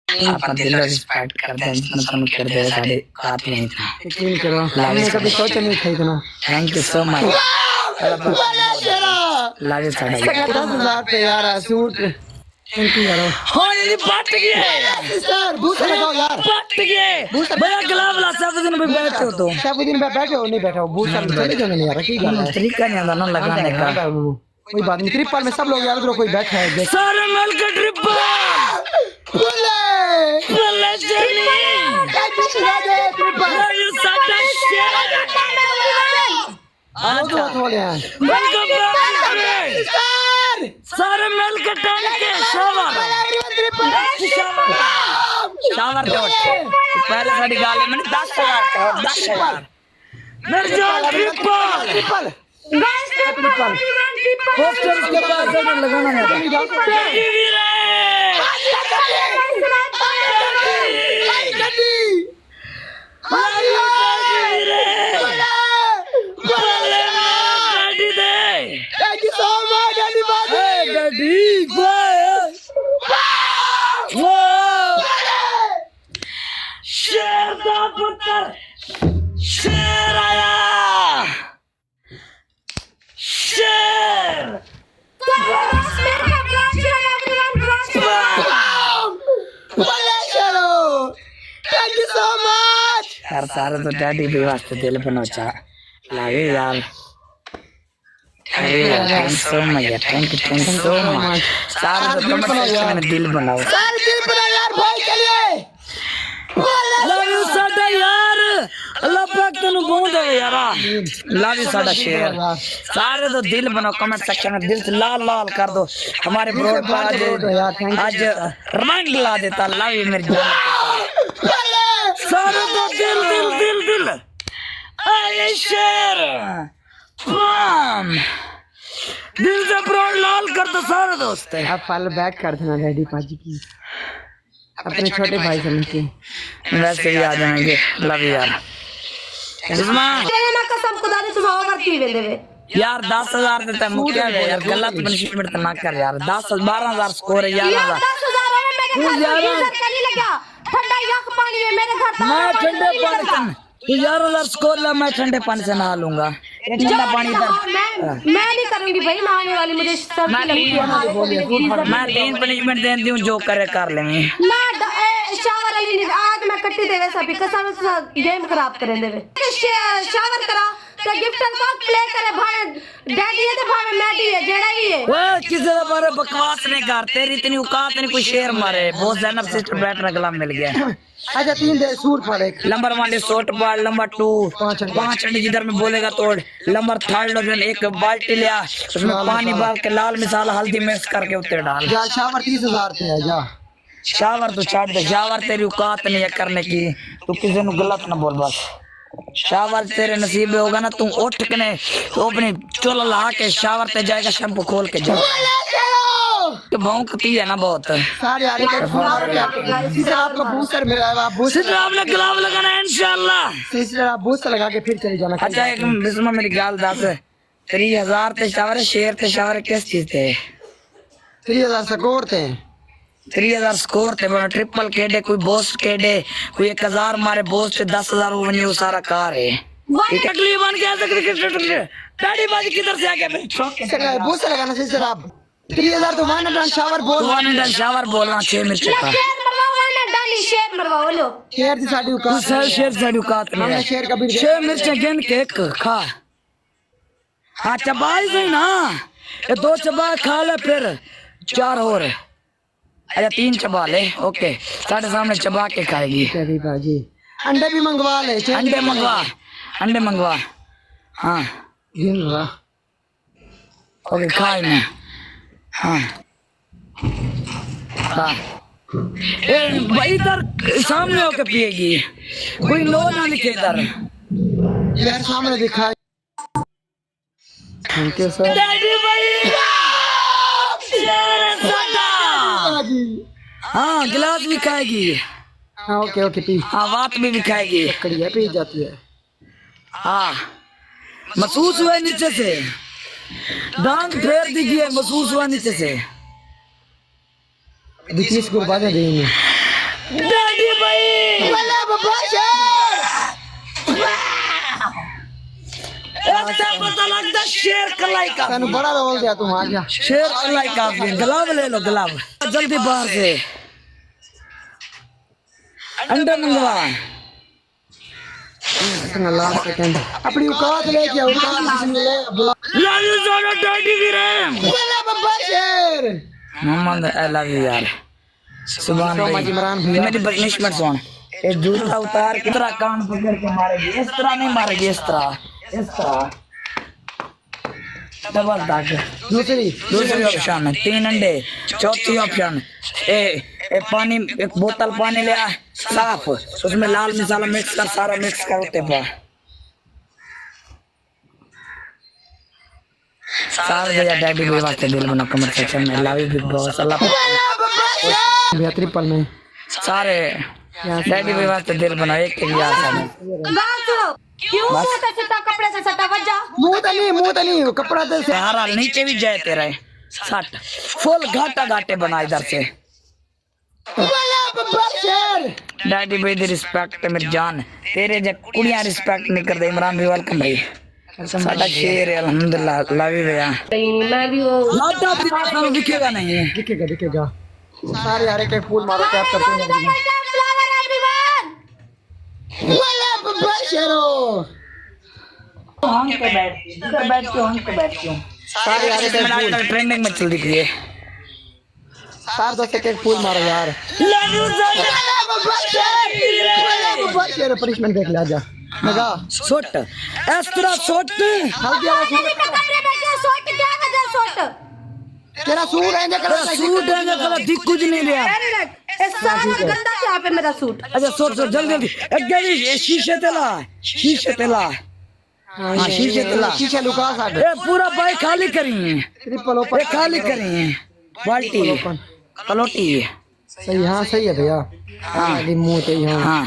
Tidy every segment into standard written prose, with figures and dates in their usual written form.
अपन दिल रिस्पेक्ट करते हैं जितना तुम कर दे सारे बात नहीं था। यकीन करो मैंने कभी सोचा नहीं था इतना। Thank you so much. लागे साड़ा 10,000 पे यार सूट थैंक यू यार। हाँ ये बात की है सर बूस्ट लगाओ यार। बात की है बड़ा गला वाला सब दिन पे बैठे हो तो सब दिन पे बैठे हो नहीं बैठे हो बूस्ट चले जाएंगे नहीं यार की गल है। तरीका नहीं आता ना लगाने का। कोई बात नहीं ट्रिपल में सब लोग यार उधर कोई बैठा है सारे मिल के ट्रिपल बोले जनी ट्रिपल ये साडा शेर आज तो बोले हैं सारे मिल के टैंक के शावर शावर दो पहले साड़ी गाली में 10,000 का 10,000 मेरे जो ट्रिपल पोस्टर के पास लगाना है शेर का पुत्र शेर आया शेर यार सारे तो डैडी भी वास्ते दिल बनोचा लागे यार thank so much thank you so much सारे तो कमेंट सेक्शन में दिल बनाओ सारे दिल बनाओ यार भाई के लिए लव यू साडा यार अल्लाह पाक तन्नू बहुत है यार लव यू साडा शेर सारे तो दिल बनाओ कमेंट सेक्शन में दिल से लाल लाल कर दो हमारे ब्रो आज रंग ला देता लव यू मेरी जान सारे तो दिल दिल दिल दिल आए शेर बम दिल से ब्रो लाल कर दो सारे दोस्त आप फल बैक कर देना डैडी पाजी की अपने छोटे भाई से मिलके वैसे भी आ जाएंगे लव यू यार इसमा मैं कसम खुदा ने सुबह करती हुए देवे यार 10,000 देता है मुक्या है यार गलत पनिशमेंट ना कर यार 12,000 स्कोर है 11,000 ठंडा यख पानी में मेरे घर मैं ठंडे पानी से तू 11,000 स्कोर ला मैं ठंडे पानी से नहा लूंगा ठंडा पानी इधर मैं नहीं करूंगी भाई नहाने वाली मुझे सब मैं 3 पनिशमेंट दे दूं जो करे कर लेंगे शावर अली आज मैं कट्टी देवे सभी कसम से गेम खराब करे देवे शावर करा तो गिफ्टर को प्ले करे भाई डैडी है तो भाई मैडी है जेड़ा ही है वो किसी के बारे बकवास नहीं कर तेरी इतनी औकात नहीं कोई शेर मारे बहुत जैनब सिस्टर बैठने गला मिल गया अच्छा 3 दे सूट पड़े नंबर 1 शॉट बॉल नंबर 2 5 अंडे जिधर में बोलेगा तोड़ नंबर 3 एक बाल्टी लिया उसमें पानी डाल के लाल मिसाला हल्दी मिक्स करके उत्ते डाल जा शावर 30,000 पे है जा शावर तो छाड़ दे शावर तेरी औकात नहीं है करने की तू किसी को गलत ना बोल बस शावर तेरे नसीब में होगा ना तू उठ के ने तो अपनी चोला ला के शावर पे जाएगा शैम्पू खोल के जा तो भौंकती है ना बहुत सारे यार सिस्टर आपका बूस्टर मेरा आप बूस्टर सिस्टर आपने ग्लव लगाना है इंशाल्लाह सिस्टर आप बूस्टर लगा के फिर चले जाना अच्छा एक बिस्मा मेरी गाल दस 3,000 ते शावर शेर ते शावर किस चीज थे 3,000 स्कोर थे 3,000 स्कोर थे बड़ा ट्रिपल केडे कोई बोस्ट केडे कोई 1,000 मारे बोस्ट 10,000 वो बनी वो सारा कार है अगली बन गया डैडी बाजी किधर से आ गया बूस्टर लगाना सिस्टर आप 3,000 तो वन एंड शावर बोल शावर बोलना 6 मिनट का शेर मरवाओ लो शेर दी साडी औकात शेर साडी औकात नहीं शेर का भी 6 मिर्च गिन के खा हाँ चबाई सही ना ये 2 चबा खा ले फिर 4 और अच्छा 3 चबा ले ओके साढ़े सामने चबा के खाएगी बाजी अंडे भी मंगवा ले अंडे मंगवा हाँ ओके खाए मैं हाँ हाँ भाई इधर सामने होके पिएगी कोई लो ना लिखे इधर यार सामने दिखा थैंक यू सर डैडी भाई हाँ गिलास भी खाएगी हाँ ओके ओके पी हाँ बात भी खाएगी कड़िया पी जाती है हाँ महसूस हुआ नीचे से डांग फेर दीजिए महसूस हुआ नीचे से 20 को बाद देंगे डैडी भाई ऐसा पता लगता शेर कलाई का तेन बड़ा रोल दिया तू आ जा शेर कलाई का गुलाब ले लो गुलाब जल्दी बाहर से अंडा मंगवा लास्ट सेकंड अपनी औकात लेके आओ औकात ले बुला लव यू सोना डैडी वीरे बोला बब्बा शेर मोहम्मद आई लव यू यार सुभान so much इमरान भैया। मेरी पनिशमेंट सुन ये जूता उतार के तेरा कान पकड़ के मारेगी इस तरह नहीं मारेगी इस तरह डबल दाग दूसरी ऑप्शन है 3 अंडे चौथी ऑप्शन ए पानी एक बोतल पानी ले आ साफ उसमें लाल मसाला मिक्स कर सारा मिक्स कर उते पा सारे भैया डैडी भाई वास्ते दिल बना कमेंट सेक्शन में लव यू बिग बॉस अल्लाह भैया ट्रिपल में सारे डैडी भाई वास्ते दिल बना एक यार सारे बात क्यों मुंह से सटा कपड़े से सटा बजा मुंह तनी कपड़ा दे से हरा नीचे भी जाए तेरा 60 फुल घाटे बना इधर से बोला बब्बा शेर डैडी भाई दी रिस्पेक्ट मेरी जान तेरे जे कुड़ियां रिस्पेक्ट नहीं करदे इमरान भाई वेलकम भाई साडा शेर है अल्हम्दुलिल्लाह लव यू भैया मैं भी वो लाटा भी दिखेगा नहीं दिखेगा सारे यार एक फूल मारो टैप करते हैं बोला बब्बा शेरो हम पे बैठ क्यों सारे यार एक फूल ट्रेंडिंग में चल रही है सार दो से एक फूल मारो यार लव यू बोला बब्बा शेर पनिशमेंट देख ले आजा मजा सोट इस तरह सोट हल्दी वाला सूट तेरा सूट है ना कलर सूट है कलर दिख कुछ नहीं रहा गंदा यहाँ पे मेरा सूट अच्छा सोट जल्दी ये शीशे तेला हाँ शीशे तेला शीशे लुका साडे ए पूरा बाइक खाली करी ट्रिपल ओपन खाली करी बाल्टी कलोटी सही हाँ सही है भैया हाँ मुंह ते हाँ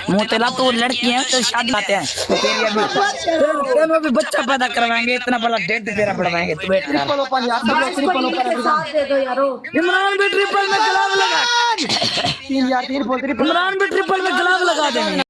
मुँह तेला तो लड़की है तो शादी आते हैं तेरे भी बच्चा पैदा करवाएंगे इतना बड़ा डेट तेरा बढ़वाएंगे तू बैठ ट्रिपल ओपन यार सब लोग ट्रिपल ओपन साथ दे दो यारो इमरान भी ट्रिपल में गलाव लगा 3 यार 3 बोल ट्रिपल इमरान भी ट्रिपल में गलाव लगा देंगे